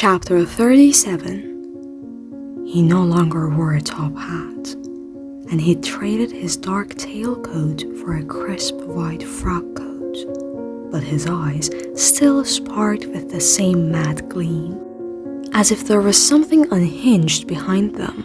Chapter 37. He no longer wore a top hat, and he traded his dark tailcoat for a crisp white frock coat, but his eyes still sparkled with the same mad gleam, as if there was something unhinged behind them,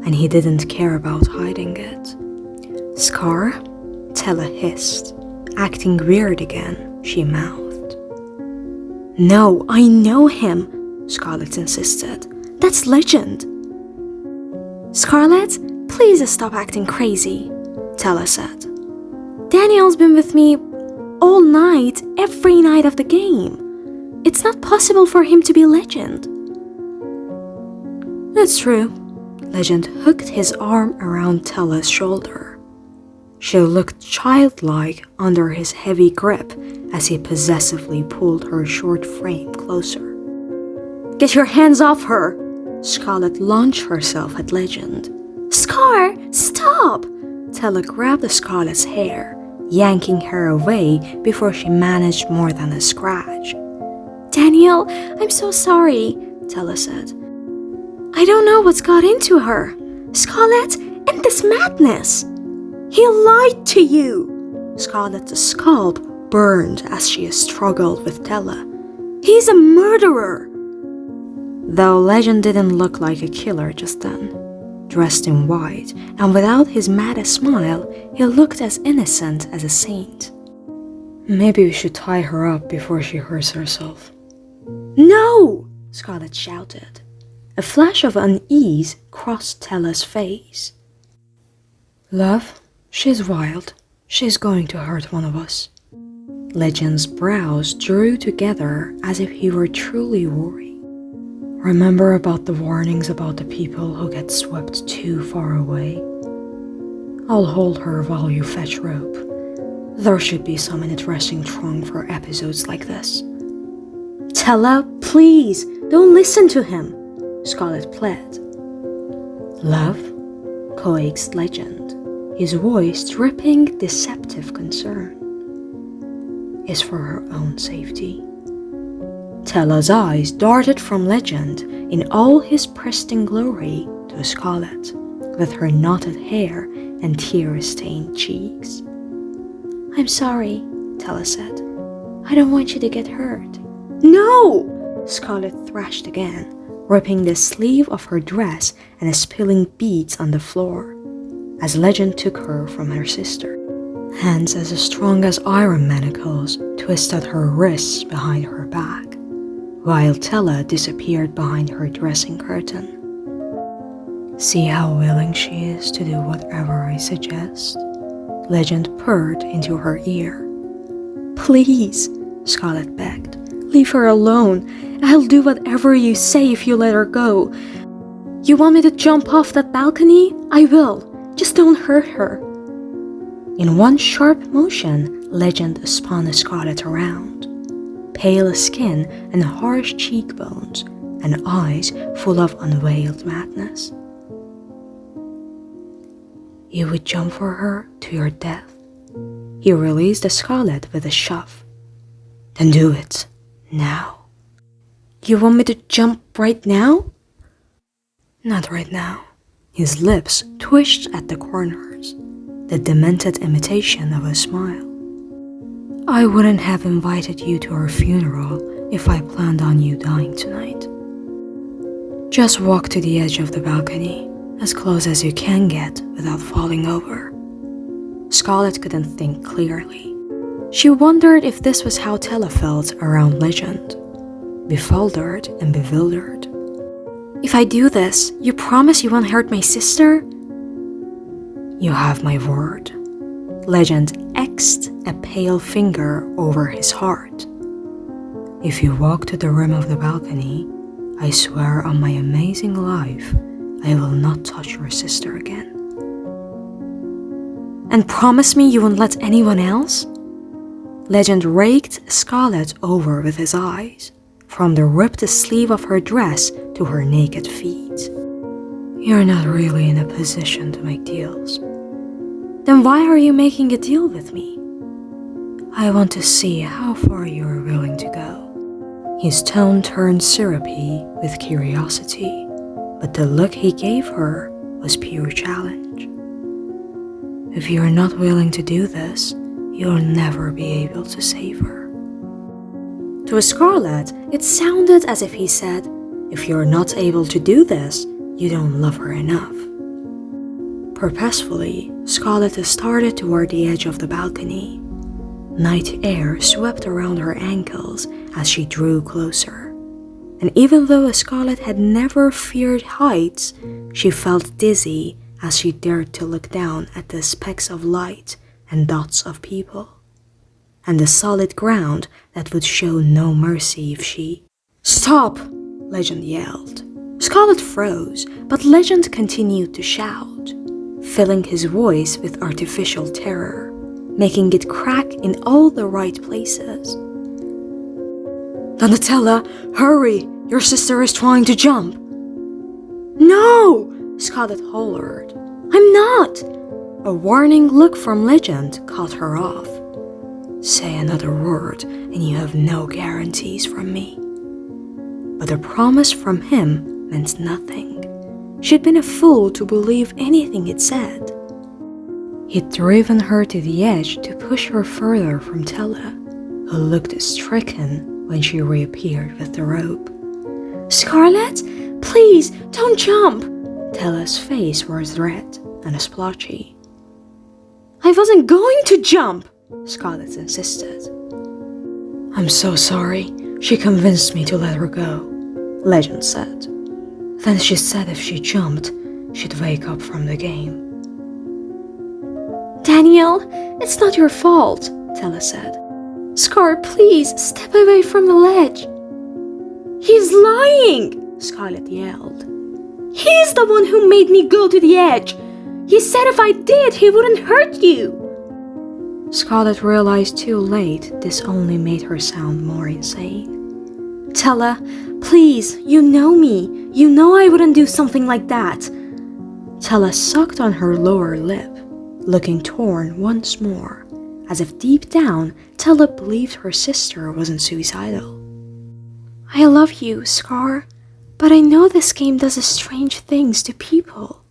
and he didn't care about hiding it. "Scar?" Tella hissed. Acting weird again, she mouthed. "No, I know him," Scarlett insisted. "That's Legend." "Scarlett, please stop acting crazy," Tella said. "Daniel's been with me all night, every night of the game. It's not possible for him to be Legend." "That's true." Legend hooked his arm around Tella's shoulder. She looked childlike under his heavy grip as he possessively pulled her short frame closer. "Get your hands off her!" Scarlett launched herself at Legend. "Scar, stop!" Tella grabbed Scarlett's hair, yanking her away before she managed more than a scratch. "Daniel, I'm so sorry," Tella said. "I don't know what's got into her. Scarlett, end this madness!" "He lied to you!" Scarlett's scalp burned as she struggled with Tella. "He's a murderer!" Though Legend didn't look like a killer just then. Dressed in white and without his mad smile, he looked as innocent as a saint. "Maybe we should tie her up before she hurts herself." "No!" Scarlett shouted. A flash of unease crossed Tella's face. "Love, she's wild. She's going to hurt one of us." Legend's brows drew together as if he were truly worried. "Remember about the warnings about the people who get swept too far away? I'll hold her while you fetch rope. There should be some in the dressing trunk for episodes like this." "Tella, please, don't listen to him," Scarlett pled. "Love?" coaxed Legend, his voice dripping deceptive concern. "Is for her own safety." Tella's eyes darted from Legend in all his pristine glory to Scarlett, with her knotted hair and tear-stained cheeks. "I'm sorry," Tella said. "I don't want you to get hurt." "No!" Scarlett thrashed again, ripping the sleeve of her dress and spilling beads on the floor, as Legend took her from her sister. Hands as strong as iron manacles twisted her wrists behind her back, while Tella disappeared behind her dressing curtain. "See how willing she is to do whatever I suggest?" Legend purred into her ear. "Please," Scarlett begged. "Leave her alone. I'll do whatever you say if you let her go. You want me to jump off that balcony? I will. Just don't hurt her." In one sharp motion, Legend spun Scarlett around. Pale skin and harsh cheekbones, and eyes full of unveiled madness. "You would jump for her to your death?" He released Scarlett with a shove. "Then do it, now." "You want me to jump right now?" "Not right now." His lips twitched at the corners, the demented imitation of a smile. "I wouldn't have invited you to our funeral if I planned on you dying tonight. Just walk to the edge of the balcony, as close as you can get without falling over." Scarlett couldn't think clearly. She wondered if this was how Tella felt around Legend, befuddled and bewildered. "If I do this, you promise you won't hurt my sister?" "You have my word." Legend X'd a pale finger over his heart. "If you walk to the rim of the balcony, I swear on my amazing life, I will not touch your sister again." "And promise me you won't let anyone else?" Legend raked Scarlett over with his eyes, from the ripped sleeve of her dress to her naked feet. "You're not really in a position to make deals." "Then why are you making a deal with me?" "I want to see how far you are willing to go." His tone turned syrupy with curiosity, but the look he gave her was pure challenge. If you are not willing to do this, you'll never be able to save her. To Scarlett, it sounded as if he said, if you're not able to do this, you don't love her enough. Purposefully, Scarlett started toward the edge of the balcony. Night air swept around her ankles as she drew closer. And even though Scarlett had never feared heights, she felt dizzy as she dared to look down at the specks of light and dots of people, and the solid ground that would show no mercy if she... "Stop!" Legend yelled. Scarlett froze, but Legend continued to shout, filling his voice with artificial terror, making it crack in all the right places. "Donatella, hurry! Your sister is trying to jump!" "No!" Scarlett hollered. "I'm not!" A warning look from Legend cut her off. "Say another word and you have no guarantees from me." But a promise from him meant nothing. She'd been a fool to believe anything it said. He'd driven her to the edge to push her further from Tella, who looked stricken when she reappeared with the rope. "Scarlett, please, don't jump!" Tella's face was red and splotchy. "I wasn't going to jump!" Scarlett insisted. "I'm so sorry. She convinced me to let her go," Legend said. Then she said if she jumped, she'd wake up from the game. "Daniel, it's not your fault," Tella said. "Scar, please, step away from the ledge." "He's lying!" Scarlett yelled. "He's the one who made me go to the edge. He said if I did, he wouldn't hurt you." Scarlett realized too late this only made her sound more insane. "Tella, please, you know me. You know I wouldn't do something like that." Tella sucked on her lower lip, looking torn once more, as if deep down Tella believed her sister wasn't suicidal. "I love you, Scar, but I know this game does strange things to people."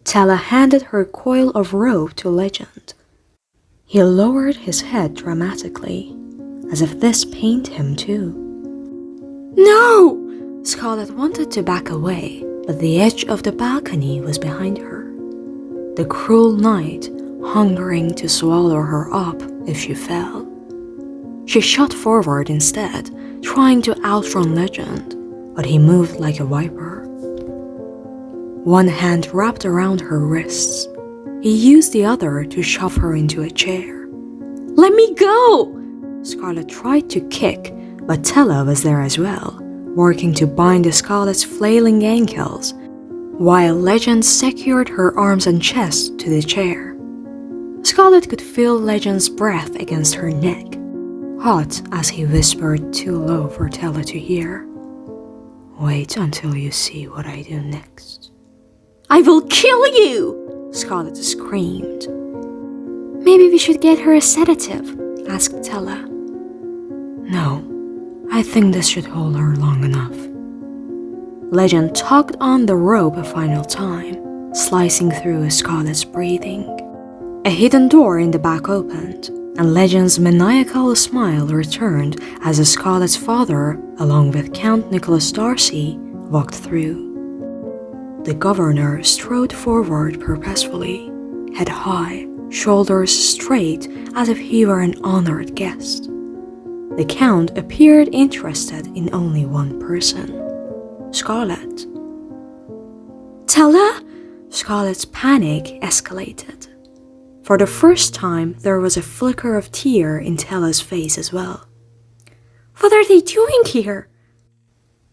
Tella handed her coil of rope to Legend. He lowered his head dramatically, as if this pained him too. "No!" Scarlett wanted to back away, but the edge of the balcony was behind her. The cruel night hungering to swallow her up if she fell. She shot forward instead, trying to outrun Legend, but he moved like a viper. One hand wrapped around her wrists. He used the other to shove her into a chair. "Let me go!" Scarlett tried to kick, but Tella was there as well, working to bind Scarlett's flailing ankles, while Legend secured her arms and chest to the chair. Scarlett could feel Legend's breath against her neck, hot as he whispered too low for Tella to hear. "Wait until you see what I do next." "I will kill you!" Scarlett screamed. "Maybe we should get her a sedative," asked Tella. "No, I think this should hold her long enough." Legend tugged on the rope a final time, slicing through Scarlett's breathing. A hidden door in the back opened, and Legend's maniacal smile returned as Scarlett's father, along with Count Nicholas Darcy, walked through. The governor strode forward purposefully, head high, shoulders straight as if he were an honored guest. The Count appeared interested in only one person, Scarlett. "Tella?" Scarlett's panic escalated. For the first time, there was a flicker of tear in Tella's face as well. "What are they doing here?"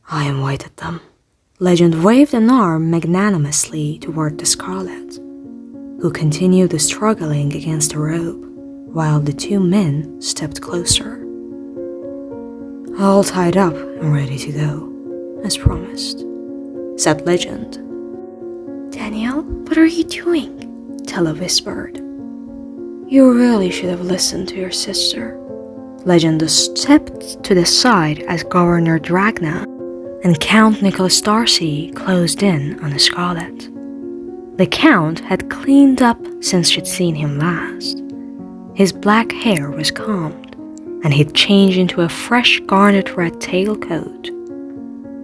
"I invited them." Legend waved an arm magnanimously toward the Scarlett, who continued struggling against the rope, while the two men stepped closer. "All tied up and ready to go, as promised," said Legend. "Daniel, what are you doing?" Tella whispered. "You really should have listened to your sister," Legend stepped to the side as Governor Dragna and Count Nicholas Darcy closed in on Scarlet. The Count had cleaned up since she'd seen him last. His black hair was combed, and he'd changed into a fresh garnet red tailcoat.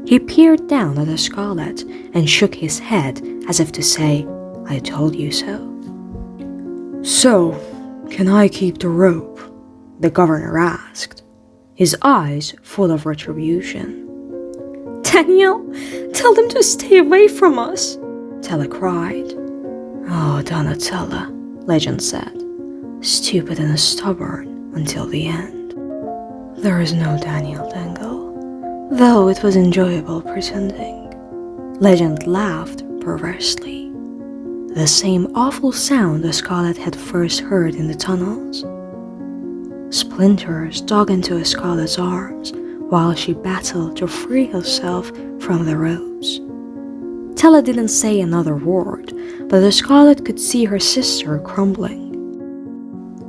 He peered down at Scarlet and shook his head as if to say, "I told you so." "So, can I keep the rope?" the governor asked, his eyes full of retribution. "Daniel, tell them to stay away from us," Tella cried. "Oh, Donatella," Legend said, stupid and stubborn until the end. There is no Daniel Dangle, though it was enjoyable pretending. Legend laughed perversely. The same awful sound the Scarlet had first heard in the tunnels. Splinters dug into Scarlet's arms while she battled to free herself from the ropes. Tella didn't say another word, but the Scarlet could see her sister crumbling.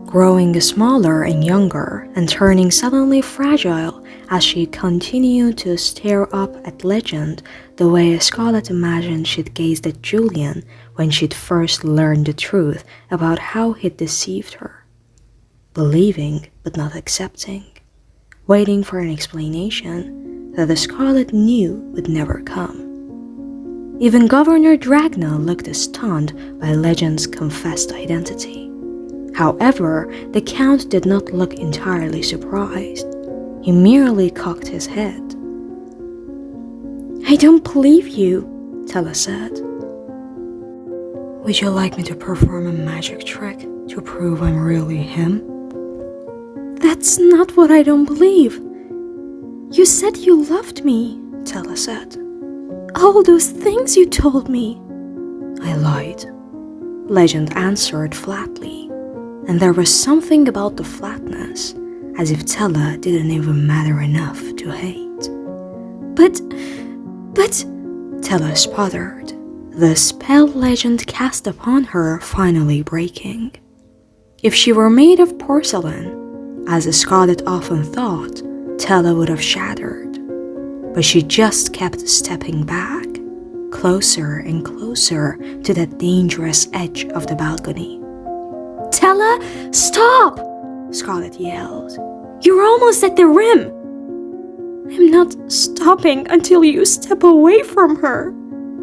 Growing smaller and younger and turning suddenly fragile as she continued to stare up at Legend the way Scarlet imagined she'd gazed at Julian when she'd first learned the truth about how he'd deceived her. Believing but not accepting, waiting for an explanation that the Scarlet knew would never come. Even Governor Dragna looked stunned by Legend's confessed identity. However, the Count did not look entirely surprised. He merely cocked his head. "I don't believe you," Tella said. "Would you like me to perform a magic trick to prove I'm really him?" "That's not what I don't believe. You said you loved me," Tella said. "All those things you told me." "I lied," Legend answered flatly, and there was something about the flatness, as if Tella didn't even matter enough to hate. But, Tella sputtered, the spell Legend cast upon her finally breaking. If she were made of porcelain, as Scarlet often thought, Tella would have shattered. But she just kept stepping back, closer and closer to that dangerous edge of the balcony. "Tella, stop!" Scarlet yelled. "You're almost at the rim." "I'm not stopping until you step away from her."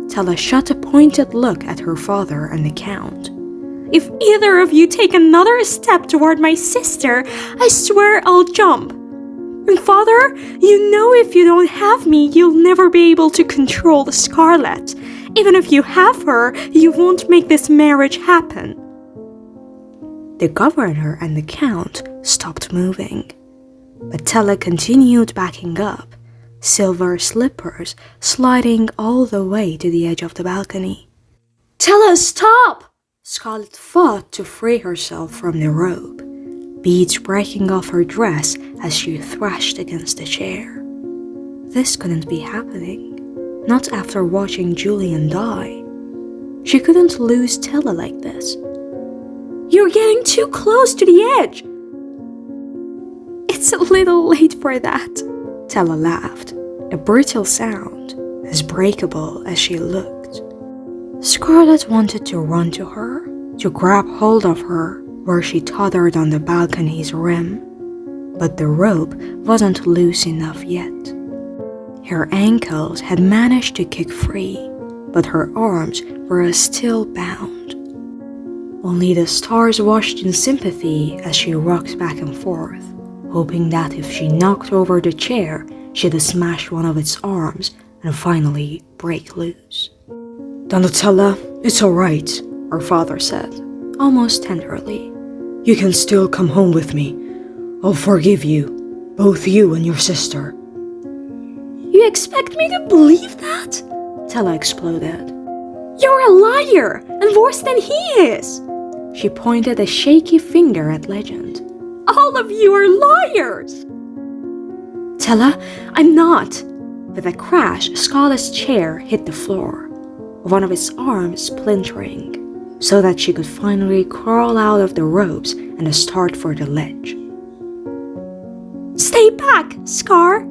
Tella shot a pointed look at her father and the Count. "If either of you take another step toward my sister, I swear I'll jump. And Father, you know if you don't have me, you'll never be able to control the Scarlet. Even if you have her, you won't make this marriage happen." The governor and the Count stopped moving, but Tella continued backing up, silver slippers sliding all the way to the edge of the balcony. "Tella, stop!" Scarlet fought to free herself from the rope, beads breaking off her dress as she thrashed against the chair. This couldn't be happening, not after watching Julian die. She couldn't lose Tella like this. "You're getting too close to the edge." "It's a little late for that," Tella laughed, a brittle sound, as breakable as she looked. Scarlet wanted to run to her, to grab hold of her where she tottered on the balcony's rim, but the rope wasn't loose enough yet. Her ankles had managed to kick free, but her arms were still bound. Only the stars watched in sympathy as she rocked back and forth, hoping that if she knocked over the chair, she'd smash one of its arms and finally break loose. "Donatella, it's all right," her father said, almost tenderly. "You can still come home with me. I'll forgive you, both you and your sister." "You expect me to believe that?" Tella exploded. "You're a liar, and worse than he is." She pointed a shaky finger at Legend. "All of you are liars!" "Tella, I'm not." With a crash, Scarlet's chair hit the floor, one of its arms splintering, so that she could finally crawl out of the ropes and start for the ledge. Stay back, Scar.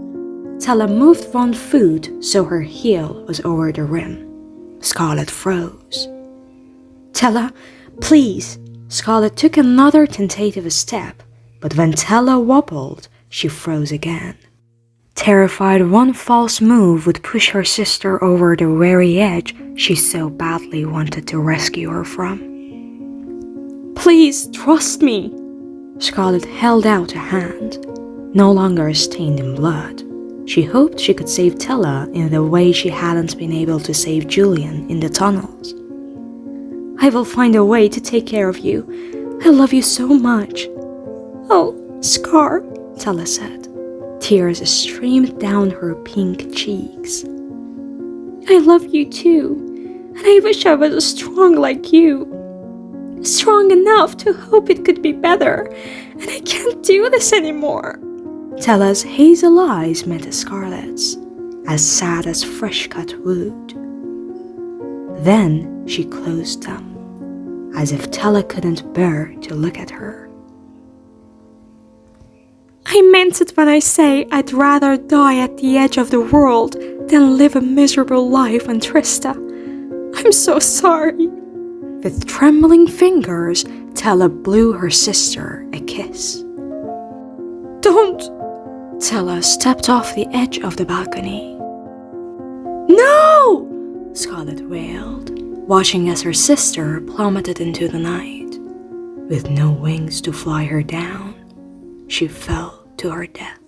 Tella moved one foot so her heel was over the rim. Scarlet froze. Tella, please. Scarlet took another tentative step, but when Tella wobbled, she froze again. Terrified one false move would push her sister over the very edge she so badly wanted to rescue her from. Please, trust me. Scarlet held out a hand, no longer stained in blood. She hoped she could save Tella in the way she hadn't been able to save Julian in the tunnels. I will find a way to take care of you. I love you so much. Oh, Scar, Tella said. Tears streamed down her pink cheeks. I love you too, and I wish I was strong like you. Strong enough to hope it could be better, and I can't do this anymore. Tella's hazel eyes met Scarlet's, as sad as fresh-cut wood. Then she closed them, as if Tella couldn't bear to look at her. I meant it when I say I'd rather die at the edge of the world than live a miserable life in Trista. I'm so sorry. With trembling fingers, Tella blew her sister a kiss. Don't! Tella stepped off the edge of the balcony. No! Scarlet wailed, watching as her sister plummeted into the night. With no wings to fly her down, she fell to her death.